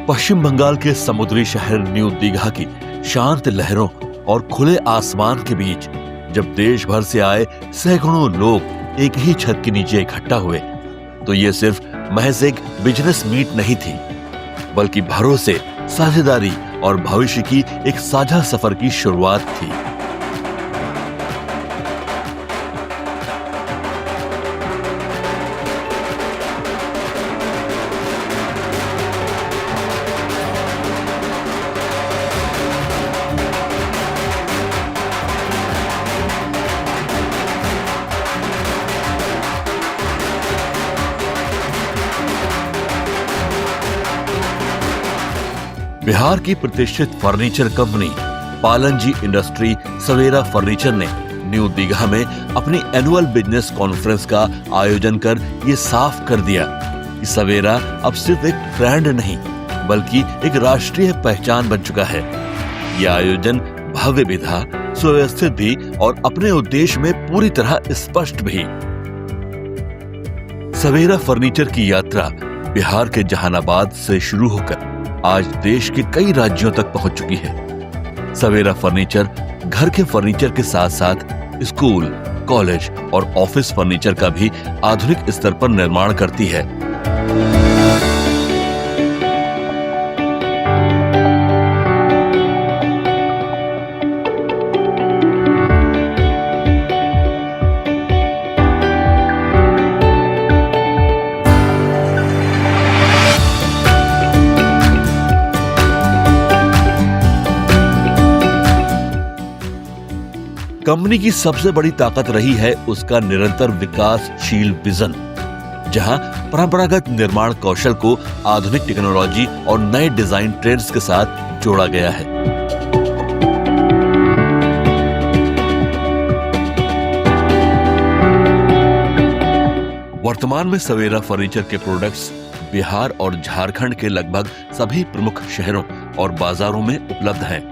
पश्चिम बंगाल के समुद्री शहर न्यू दीघा की शांत लहरों और खुले आसमान के बीच जब देश भर से आए सैकड़ों लोग एक ही छत के नीचे इकट्ठा हुए तो ये सिर्फ महज एक बिजनेस मीट नहीं थी, बल्कि भरोसे, साझेदारी और भविष्य की एक साझा सफर की शुरुआत थी। बिहार की प्रतिष्ठित फर्नीचर कंपनी पालनजी इंडस्ट्री सवेरा फर्नीचर ने न्यू दीघा में अपनी एनुअल बिजनेस कॉन्फ्रेंस का आयोजन कर ये साफ कर दिया कि सवेरा अब सिर्फ एक ब्रांड नहीं बल्कि एक राष्ट्रीय पहचान बन चुका है। यह आयोजन भव्य भी था, सुव्यवस्थित भी और अपने उद्देश्य में पूरी तरह स्पष्ट भी। सवेरा फर्नीचर की यात्रा बिहार के जहानाबाद से शुरू होकर आज देश के कई राज्यों तक पहुंच चुकी है। सवेरा फर्नीचर घर के फर्नीचर के साथ साथ स्कूल, कॉलेज और ऑफिस फर्नीचर का भी आधुनिक स्तर पर निर्माण करती है। कंपनी की सबसे बड़ी ताकत रही है उसका निरंतर विकासशील विजन, जहां परंपरागत निर्माण कौशल को आधुनिक टेक्नोलॉजी और नए डिजाइन ट्रेंड्स के साथ जोड़ा गया है। वर्तमान में सवेरा फर्नीचर के प्रोडक्ट्स बिहार और झारखंड के लगभग सभी प्रमुख शहरों और बाजारों में उपलब्ध हैं।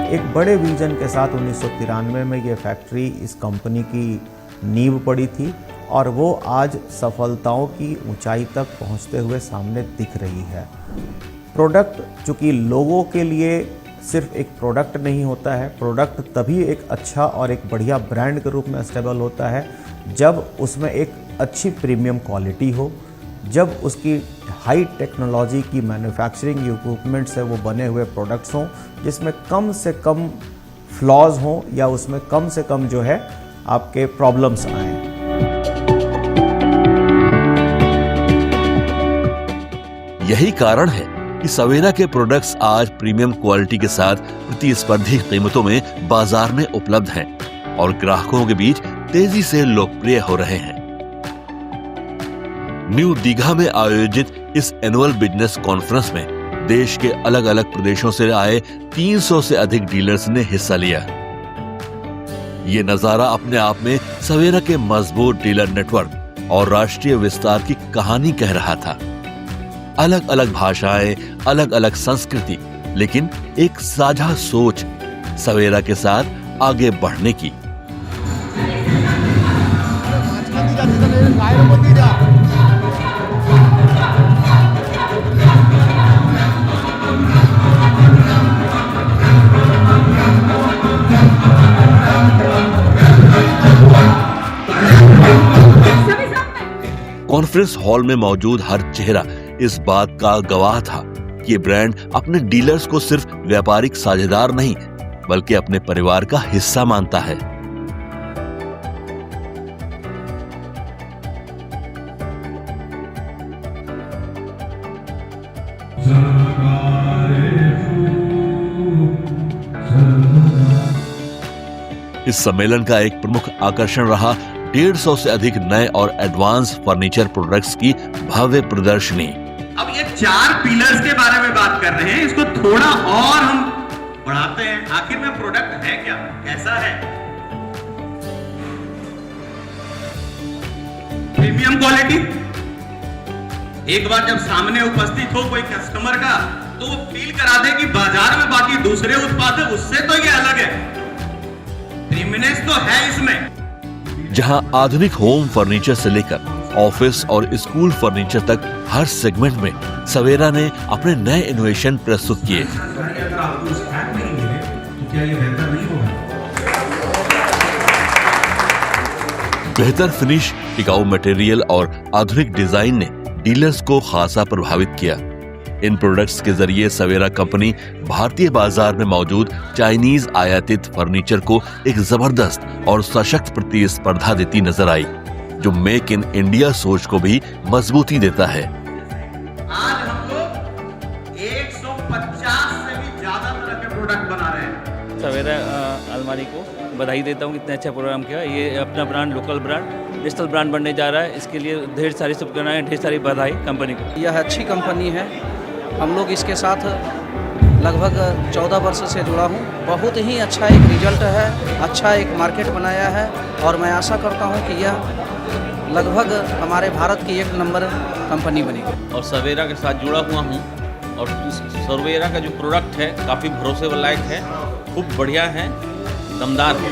एक बड़े विजन के साथ 1993 में ये फैक्ट्री इस कंपनी की नींव पड़ी थी और वो आज सफलताओं की ऊंचाई तक पहुंचते हुए सामने दिख रही है। प्रोडक्ट चूँकि लोगों के लिए सिर्फ एक प्रोडक्ट नहीं होता है, प्रोडक्ट तभी एक अच्छा और एक बढ़िया ब्रांड के रूप में स्टेबल होता है जब उसमें एक अच्छी प्रीमियम क्वालिटी हो, जब उसकी हाई टेक्नोलॉजी की मैन्युफैक्चरिंग इक्विपमेंट से वो बने हुए प्रोडक्ट्स हों जिसमें कम से कम फ्लॉज हों या उसमें कम से कम जो है आपके प्रॉब्लम्स आएं। यही कारण है कि सवेरा के प्रोडक्ट्स आज प्रीमियम क्वालिटी के साथ प्रतिस्पर्धी कीमतों में बाजार में उपलब्ध हैं और ग्राहकों के बीच तेजी से लोकप्रिय हो रहे हैं। न्यू दीघा में आयोजित इस एनुअल बिजनेस कॉन्फ्रेंस में देश के अलग अलग प्रदेशों से आए 300 से अधिक डीलर्स ने हिस्सा लिया। ये नजारा अपने आप में सवेरा के मजबूत डीलर नेटवर्क और राष्ट्रीय विस्तार की कहानी कह रहा था। अलग अलग भाषाएं, अलग अलग संस्कृति, लेकिन एक साझा सोच सवेरा के साथ आगे बढ़ने की। कॉन्फ्रेंस हॉल में मौजूद हर चेहरा इस बात का गवाह था कि ये ब्रांड अपने डीलर्स को सिर्फ व्यापारिक साझेदार नहीं बल्कि अपने परिवार का हिस्सा मानता है। इस सम्मेलन का एक प्रमुख आकर्षण रहा 150 से अधिक नए और एडवांस फर्नीचर प्रोडक्ट्स की भव्य प्रदर्शनी। अब ये 4 पिलर्स के बारे में बात कर रहे हैं, इसको थोड़ा और हम बढ़ाते हैं। आखिर में प्रोडक्ट है क्या, कैसा है? Premium quality. एक बार जब सामने उपस्थित हो कोई कस्टमर का तो वो फील करा दे कि बाजार में बाकी दूसरे उत्पाद है उससे तो ये अलग है। प्रीमियमनेस तो है इसमें। जहां आधुनिक होम फर्नीचर से लेकर ऑफिस और स्कूल फर्नीचर तक हर सेगमेंट में सवेरा ने अपने नए इनोवेशन प्रस्तुत किए। अगर आपको स्क्रैप नहीं मिले तो क्या ये बेहतर नहीं होगा? बेहतर फिनिश, टिकाऊ मटेरियल और आधुनिक डिजाइन ने डीलर्स को खासा प्रभावित किया। इन प्रोडक्ट्स के जरिए सवेरा कंपनी भारतीय बाजार में मौजूद चाइनीज आयातित फर्नीचर को एक जबरदस्त और सशक्त प्रतिस्पर्धा देती नजर आई, जो मेक इन इंडिया सोच को भी मजबूती देता है। आज हम लोग 150 से भी ज्यादा तरह के प्रोडक्ट बना रहे हैं। सवेरा अलमारी को बधाई देता हूँ, इतना अच्छा प्रोग्राम किया। ये अपना brand, local brand, national brand बनने जा रहा है। इसके लिए ढेर सारी शुभकामनाएं, ढेर सारी बधाई कंपनी को। यह अच्छी कंपनी है। हम लोग इसके साथ लगभग 14 वर्ष से जुड़ा हूँ। बहुत ही अच्छा एक रिजल्ट है, अच्छा एक मार्केट बनाया है और मैं आशा करता हूँ कि यह लगभग हमारे भारत की एक नंबर कंपनी बनेगी। और सवेरा के साथ जुड़ा हुआ हूँ और सवेरा का जो प्रोडक्ट है काफ़ी भरोसे लायक है, खूब बढ़िया है, दमदार है।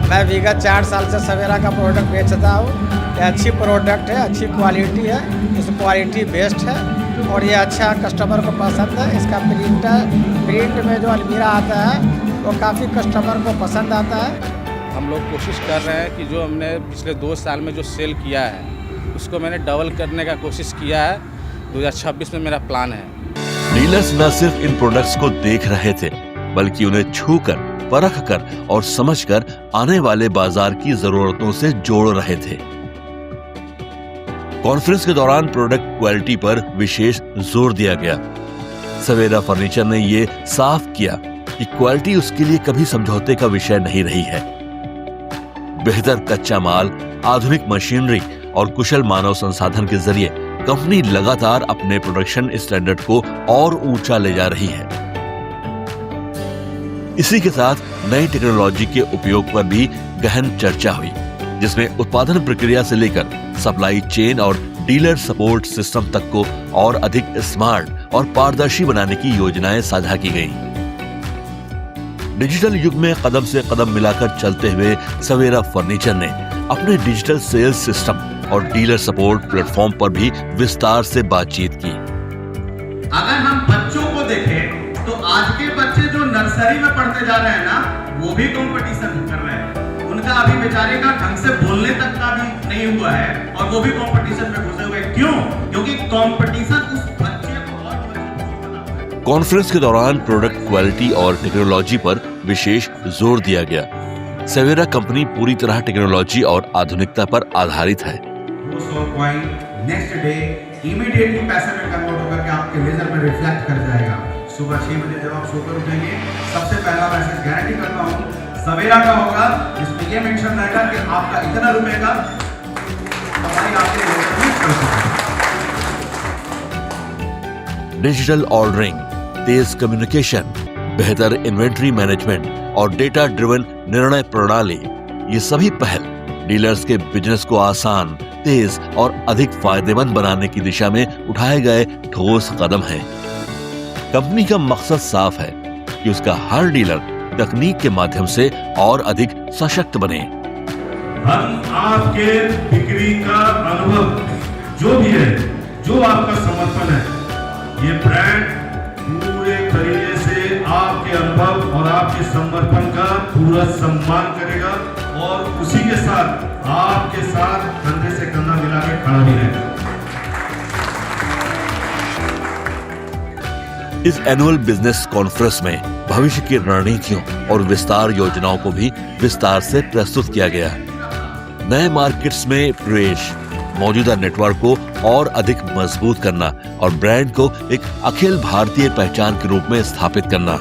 मैं विगत 4 साल से सवेरा का प्रोडक्ट बेचता हूँ। ये अच्छी प्रोडक्ट है, अच्छी क्वालिटी है, इस क्वालिटी बेस्ट है और ये अच्छा कस्टमर को पसंद है। इसका प्रिंट में जो अलमीरा आता है वो काफ़ी कस्टमर को पसंद आता है। हम लोग कोशिश कर रहे हैं कि जो हमने पिछले 2 साल में जो सेल किया है उसको मैंने डबल करने का कोशिश किया है। 2026 में मेरा प्लान है। डीलर्स न सिर्फ इन प्रोडक्ट्स को देख रहे थे, बल्कि उन्हें छूकर, परखकर और समझकर आने वाले बाजार की जरूरतों से जोड़ रहे थे। कॉन्फ्रेंस के दौरान प्रोडक्ट क्वालिटी पर विशेष जोर दिया गया। सवेरा फर्नीचर ने ये साफ किया कि क्वालिटी उसके लिए कभी समझौते का विषय नहीं रही है। बेहतर कच्चा माल, आधुनिक मशीनरी और कुशल मानव संसाधन के जरिए कंपनी लगातार अपने प्रोडक्शन स्टैंडर्ड को और ऊंचा ले जा रही है। इसी के साथ नई टेक्नोलॉजी के उपयोग पर भी गहन चर्चा हुई, जिसमें उत्पादन प्रक्रिया से लेकर सप्लाई चेन और डीलर सपोर्ट सिस्टम तक को और अधिक स्मार्ट और पारदर्शी बनाने की योजनाएं साझा की गईं। डिजिटल युग में कदम से कदम मिलाकर चलते हुए सवेरा फर्नीचर ने अपने डिजिटल सेल्स सिस्टम और डीलर सपोर्ट प्लेटफॉर्म पर भी विस्तार से बातचीत की। अगर हम बच्चों को देखें तो आज के बच्चे जो नर्सरी में पढ़ते जा रहे हैं ना, वो भी कंपटीशन कर रहे हैं। उनका अभी बेचारे का ढंग से बोलने तक का भी नहीं हुआ है और वो भी कंपटीशन में घुसे हुए। क्यों? क्योंकि कंपटीशन उस बच्चे को और मजबूत बनाता है। कॉन्फ्रेंस के दौरान प्रोडक्ट क्वालिटी और टेक्नोलॉजी पर विशेष जोर दिया गया। सवेरा कंपनी पूरी तरह टेक्नोलॉजी और आधुनिकता पर आधारित है। 200 कॉइन नेक्स्ट डे इमीडिएटली पैसे में कन्वर्ट होकर के आपके लेजर में रिफ्लेक्ट कर जाएगा। सुबह 6 बजे जब आप सोकर उठेंगे, सबसे पहला मैसेज गारंटी करता हूँ सवेरा का होगा, जिसमें ये मेंशन रहेगा कि आपका इतना रुपए का कमाई आपके लेजर में कर सकते हैं। डिजिटल ऑर्डरिंग, तेज कम्युनिकेशन, बेहतर इन्वेंट्री मैनेजमेंट और डेटा ड्रिवन निर्णय प्रणाली, ये सभी पहल डीलर्स के बिजनेस को आसान, तेज और अधिक फायदेमंद बनाने की दिशा में उठाए गए ठोस कदम हैं। कंपनी का मकसद साफ है कि उसका हर डीलर तकनीक के माध्यम से और अधिक सशक्त बने। हम आपके बिक्री का अनुभव जो भी है, जो आपका समर्पण है, ये ब्रांड पूरे तरीके से आपके अनुभव और आपके समर्पण का पूरा सम्मान करेगा और उसी के साथ आपके साथ कंधे से कंधा मिला के खड़ा भी रहेगा। इस एनुअल बिजनेस कॉन्फ्रेंस में भविष्य की रणनीतियों और विस्तार योजनाओं को भी विस्तार से प्रस्तुत किया गया। नए मार्केट्स में प्रवेश, मौजूदा नेटवर्क को और अधिक मजबूत करना और ब्रांड को एक अखिल भारतीय पहचान के रूप में स्थापित करना,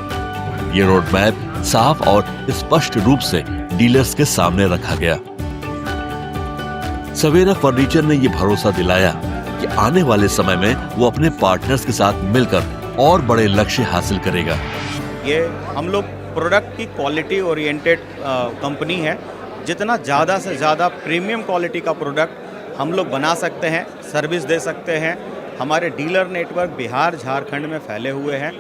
ये रोड मैप साफ और स्पष्ट रूप से डीलर्स के सामने रखा गया। सवेरा फर्नीचर ने ये भरोसा दिलाया कि आने वाले समय में वो अपने पार्टनर्स के साथ मिलकर और बड़े लक्ष्य हासिल करेगा। ये हम लोग प्रोडक्ट की क्वालिटी ओरिएंटेड कंपनी है। जितना ज़्यादा से ज़्यादा प्रीमियम क्वालिटी का प्रोडक्ट हम लोग बना सकते हैं, सर्विस दे सकते हैं। हमारे डीलर नेटवर्क बिहार झारखंड में फैले हुए हैं।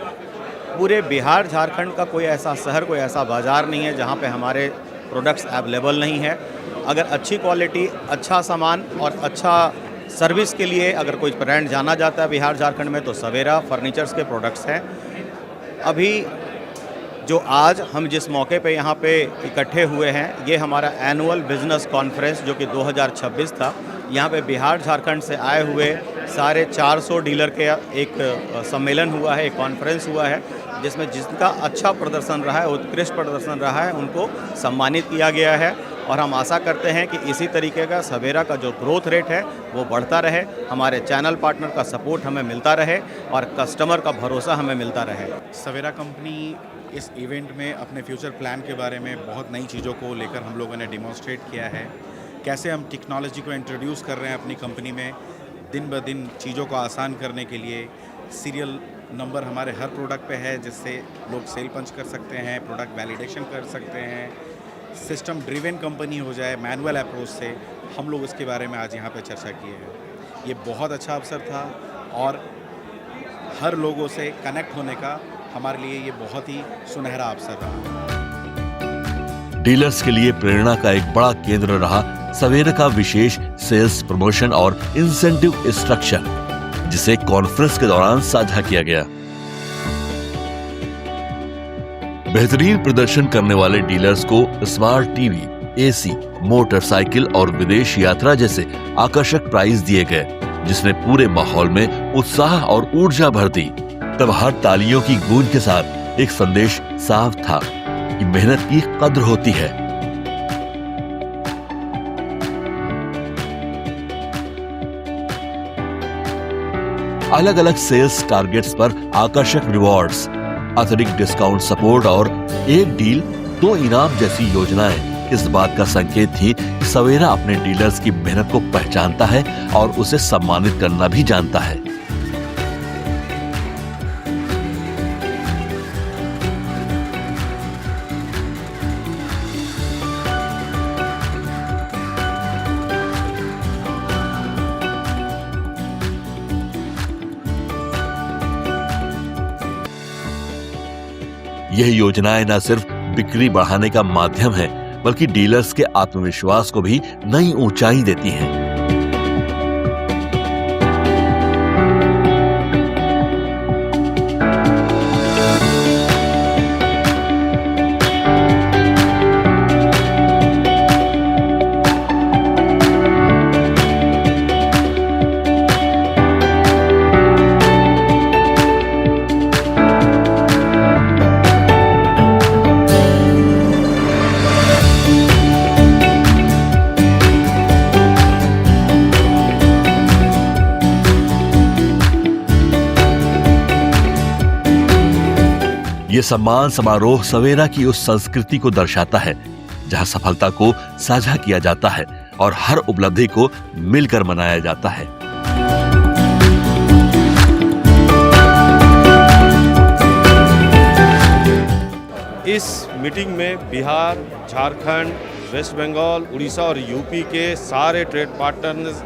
पूरे बिहार झारखंड का कोई ऐसा शहर, कोई ऐसा बाज़ार नहीं है जहाँ पे हमारे प्रोडक्ट्स अवेलेबल नहीं है। अगर अच्छी क्वालिटी, अच्छा सामान और अच्छा सर्विस के लिए अगर कोई ब्रांड जाना जाता है बिहार झारखंड में तो सवेरा फर्नीचर्स के प्रोडक्ट्स हैं। अभी जो आज हम जिस मौके पे यहाँ पे इकट्ठे हुए हैं, ये हमारा एनुअल बिजनेस कॉन्फ्रेंस जो कि 2026 था। यहाँ पे बिहार झारखंड से आए हुए सारे 400 डीलर के एक सम्मेलन हुआ है, एक कॉन्फ्रेंस हुआ है, जिसमें जिसका अच्छा प्रदर्शन रहा है, उत्कृष्ट प्रदर्शन रहा है, उनको सम्मानित किया गया है। और हम आशा करते हैं कि इसी तरीके का सवेरा का जो ग्रोथ रेट है वो बढ़ता रहे, हमारे चैनल पार्टनर का सपोर्ट हमें मिलता रहे और कस्टमर का भरोसा हमें मिलता रहे। सवेरा कंपनी इस इवेंट में अपने फ्यूचर प्लान के बारे में बहुत नई चीज़ों को लेकर हम लोगों ने डिमॉन्स्ट्रेट किया है। कैसे हम टेक्नोलॉजी को इंट्रोड्यूस कर रहे हैं अपनी कंपनी में, दिन ब दिन चीज़ों को आसान करने के लिए। सीरियल नंबर हमारे हर प्रोडक्ट पे है, जिससे लोग सेल पंच कर सकते हैं, प्रोडक्ट वैलिडेशन कर सकते हैं, सिस्टम ड्रिवन कंपनी हो जाए मैनुअल अप्रोच से। हम लोग इसके बारे में आज यहाँ पे चर्चा किए हैं। ये बहुत अच्छा अवसर था और हर लोगों से कनेक्ट होने का हमारे लिए ये बहुत ही सुनहरा अवसर रहा। डीलर्स के लिए प्रेरणा का एक बड़ा केंद्र रहा सवेरा का विशेष सेल्स प्रमोशन और इंसेंटिव स्ट्रक्चर, जिसे कॉन्फ्रेंस के दौरान साझा किया गया। बेहतरीन प्रदर्शन करने वाले डीलर्स को स्मार्ट टीवी, एसी, मोटरसाइकिल और विदेश यात्रा जैसे आकर्षक प्राइज दिए गए, जिसने पूरे माहौल में उत्साह और ऊर्जा भर दी। तब हर तालियों की गूंज के साथ एक संदेश साफ था कि मेहनत की कद्र होती है। अलग अलग सेल्स टारगेट्स पर आकर्षक रिवॉर्ड्स, अतिरिक्त डिस्काउंट सपोर्ट और एक डील 2 इनाम जैसी योजनाएं इस बात का संकेत थी कि सवेरा अपने डीलर्स की मेहनत को पहचानता है और उसे सम्मानित करना भी जानता है। यह योजनाएं न सिर्फ बिक्री बढ़ाने का माध्यम है, बल्कि डीलर्स के आत्मविश्वास को भी नई ऊंचाई देती हैं। ये सम्मान समारोह सवेरा की उस संस्कृति को दर्शाता है जहां सफलता को साझा किया जाता है और हर उपलब्धि को मिलकर मनाया जाता है। इस मीटिंग में बिहार, झारखंड, वेस्ट बंगाल, उड़ीसा और यूपी के सारे ट्रेड पार्टनर्स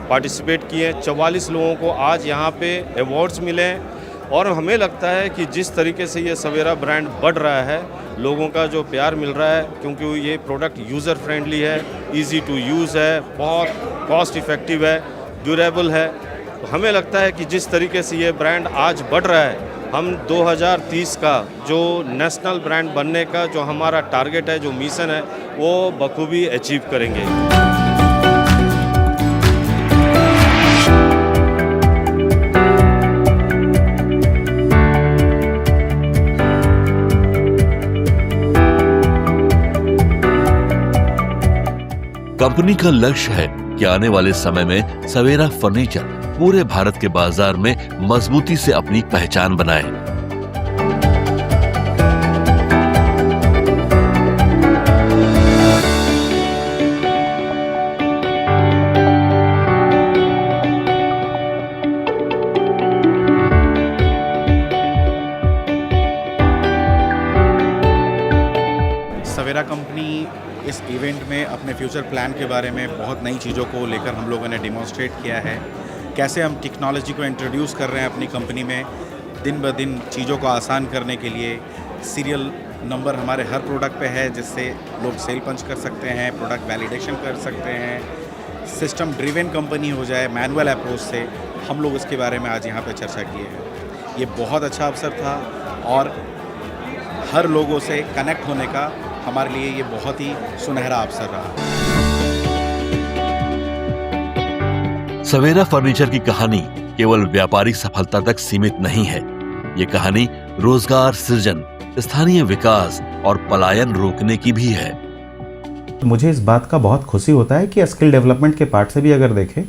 पार्टिसिपेट किए। 44 लोगों को आज यहाँ पे अवार्ड्स मिले और हमें लगता है कि जिस तरीके से ये सवेरा ब्रांड बढ़ रहा है, लोगों का जो प्यार मिल रहा है, क्योंकि ये प्रोडक्ट यूज़र फ्रेंडली है, इजी टू यूज़ है, बहुत कॉस्ट इफ़ेक्टिव है, ड्यूरेबल है। तो हमें लगता है कि जिस तरीके से ये ब्रांड आज बढ़ रहा है, हम 2030 का जो नेशनल ब्रांड बनने का जो हमारा टारगेट है, जो मिशन है, वो बखूबी अचीव करेंगे। कंपनी का लक्ष्य है कि आने वाले समय में सवेरा फर्नीचर पूरे भारत के बाजार में मजबूती से अपनी पहचान बनाए। सवेरा कंपनी इस इवेंट में अपने फ्यूचर प्लान के बारे में बहुत नई चीज़ों को लेकर हम लोगों ने डिमॉन्स्ट्रेट किया है। कैसे हम टेक्नोलॉजी को इंट्रोड्यूस कर रहे हैं अपनी कंपनी में, दिन ब दिन चीज़ों को आसान करने के लिए। सीरियल नंबर हमारे हर प्रोडक्ट पे है, जिससे लोग सेल पंच कर सकते हैं, प्रोडक्ट वैलिडेशन कर सकते हैं, सिस्टम ड्रिवन कंपनी हो जाए मैनुअल अप्रोच से। हम लोग इसके बारे में आज यहाँ पे चर्चा किए हैं। ये बहुत अच्छा अवसर था और हर लोगों से कनेक्ट होने का हमारे लिए ये बहुत ही सुनहरा अवसर रहा। सवेरा फर्नीचर की कहानी केवल व्यापारिक सफलता तक सीमित नहीं है। ये कहानी रोजगार सृजन, स्थानीय विकास और पलायन रोकने की भी है। मुझे इस बात का बहुत खुशी होता है कि स्किल डेवलपमेंट के पार्ट से भी अगर देखें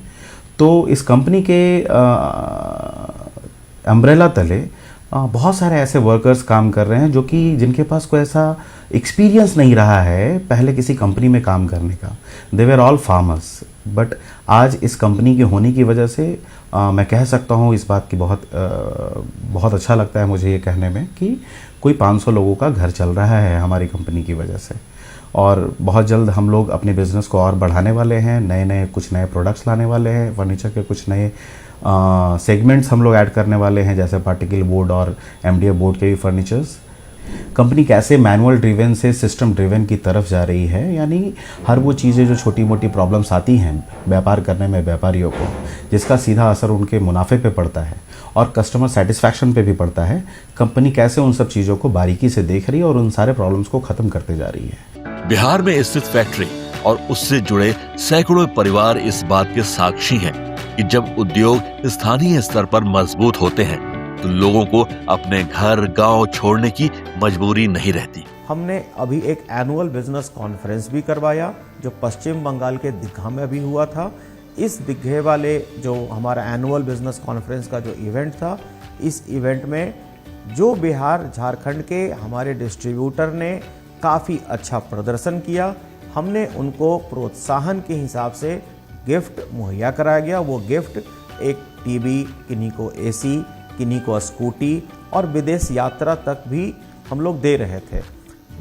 तो इस कंपनी के अम्ब्रेला तले बहुत सारे ऐसे वर्कर्स काम कर रहे हैं जो कि जिनके पास कोई ऐसा एक्सपीरियंस नहीं रहा है पहले किसी कंपनी में काम करने का। दे वर ऑल फार्मर्स, बट आज इस कंपनी के होने की वजह से मैं कह सकता हूँ इस बात की बहुत अच्छा लगता है मुझे ये कहने में कि कोई 500 लोगों का घर चल रहा है हमारी कंपनी की वजह से। और बहुत जल्द हम लोग अपने बिज़नेस को और बढ़ाने वाले हैं, कुछ नए प्रोडक्ट्स लाने वाले हैं, फर्नीचर के कुछ नए सेगमेंट्स हम लोग ऐड करने वाले हैं, जैसे पार्टिकल बोर्ड और MDF बोर्ड के भी फर्नीचर्स। कंपनी कैसे मैनुअल ड्रिवन से सिस्टम ड्रिवन की तरफ जा रही है, यानी हर वो चीज़ें जो छोटी मोटी प्रॉब्लम्स आती हैं व्यापार करने में व्यापारियों को, जिसका सीधा असर उनके मुनाफे पे पड़ता है और कस्टमर सेटिस्फैक्शन पे भी पड़ता है, कंपनी कैसे उन सब चीज़ों को बारीकी से देख रही है और उन सारे प्रॉब्लम्स को ख़त्म करते जा रही है। बिहार में स्थित फैक्ट्री और उससे जुड़े सैकड़ों परिवार इस बात के साक्षी हैं कि जब उद्योग स्थानीय स्तर पर मजबूत होते हैं तो लोगों को अपने घर गांव छोड़ने की मजबूरी नहीं रहती। हमने अभी एक एनुअल बिजनेस कॉन्फ्रेंस भी करवाया जो पश्चिम बंगाल के दीघा में भी हुआ था। इस दीघे वाले जो हमारा एनुअल बिजनेस कॉन्फ्रेंस का जो इवेंट था, इस इवेंट में जो बिहार झारखंड के हमारे डिस्ट्रीब्यूटर ने काफ़ी अच्छा प्रदर्शन किया, हमने उनको प्रोत्साहन के हिसाब से गिफ्ट मुहैया कराया गया। वो गिफ्ट एक टीवी, किन्हीं को AC, किन्हीं को स्कूटी और विदेश यात्रा तक भी हम लोग दे रहे थे।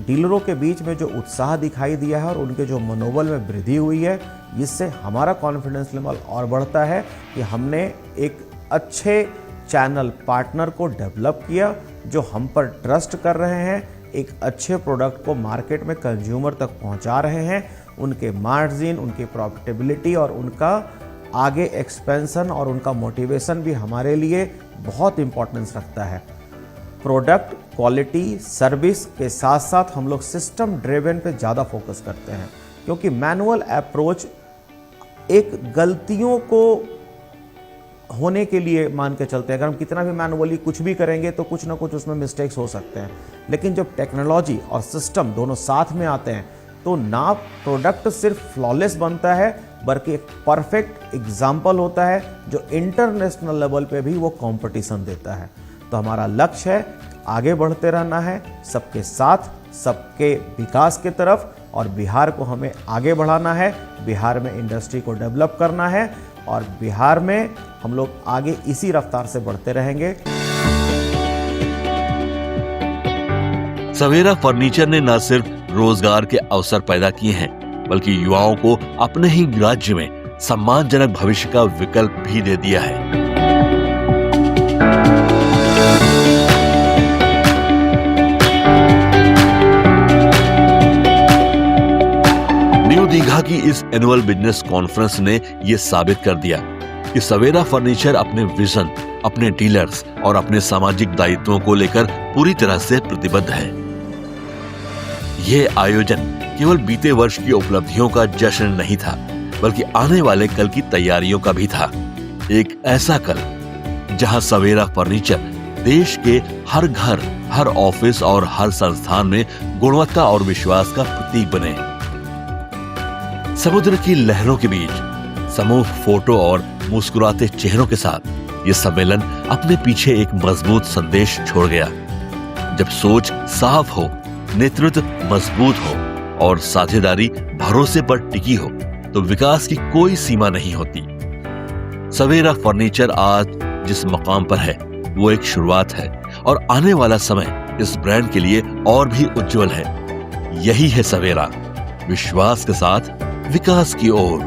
डीलरों के बीच में जो उत्साह दिखाई दिया है और उनके जो मनोबल में वृद्धि हुई है, इससे हमारा कॉन्फिडेंस लेवल और बढ़ता है कि हमने एक अच्छे चैनल पार्टनर को डेवलप किया जो हम पर ट्रस्ट कर रहे हैं, एक अच्छे प्रोडक्ट को मार्केट में कंज्यूमर तक पहुंचा रहे हैं। उनके मार्जिन, उनकी प्रॉफिटेबिलिटी और उनका आगे एक्सपेंशन और उनका मोटिवेशन भी हमारे लिए बहुत इंपॉर्टेंस रखता है। प्रोडक्ट क्वालिटी, सर्विस के साथ साथ हम लोग सिस्टम ड्रिवन पे ज़्यादा फोकस करते हैं, क्योंकि मैनुअल अप्रोच एक गलतियों को होने के लिए मान के चलते हैं। अगर हम कितना भी मैनुअली कुछ भी करेंगे तो कुछ ना कुछ उसमें मिस्टेक्स हो सकते हैं, लेकिन जब टेक्नोलॉजी और सिस्टम दोनों साथ में आते हैं तो ना प्रोडक्ट सिर्फ फ्लॉलेस बनता है बल्कि एक परफेक्ट एग्जाम्पल होता है जो इंटरनेशनल लेवल पे भी वो कंपटीशन देता है। तो हमारा लक्ष्य है आगे बढ़ते रहना है, सबके साथ, सबके विकास की तरफ, और बिहार को हमें आगे बढ़ाना है, बिहार में इंडस्ट्री को डेवलप करना है और बिहार में हम लोग आगे इसी रफ्तार से बढ़ते रहेंगे। सवेरा फर्नीचर ने न सिर्फ रोजगार के अवसर पैदा किए हैं बल्कि युवाओं को अपने ही राज्य में सम्मानजनक भविष्य का विकल्प भी दे दिया है। न्यू दीघा की इस एनुअल बिजनेस कॉन्फ्रेंस ने यह साबित कर दिया कि सवेरा फर्नीचर अपने विजन, अपने डीलर्स और अपने सामाजिक दायित्वों को लेकर पूरी तरह से प्रतिबद्ध है। यह आयोजन केवल बीते वर्ष की उपलब्धियों का जश्न नहीं था, बल्कि आने वाले कल की तैयारियों का भी था। एक ऐसा कल जहां सवेरा फर्नीचर देश के हर घर, हर ऑफिस और हर संस्थान में गुणवत्ता और विश्वास का प्रतीक बने। समुद्र की लहरों के बीच समूह फोटो और मुस्कुराते चेहरों के साथ ये सम्मेलन अपने पीछे एक मजबूत संदेश छोड़ गया। जब सोच साफ हो, नेतृत्व मजबूत हो और साझेदारी भरोसे पर टिकी हो तो विकास की कोई सीमा नहीं होती। सवेरा फर्नीचर आज जिस मकाम पर है वो एक शुरुआत है और आने वाला समय इस ब्रांड के लिए और भी उज्जवल है। यही है सवेरा, विश्वास के साथ विकास की ओर।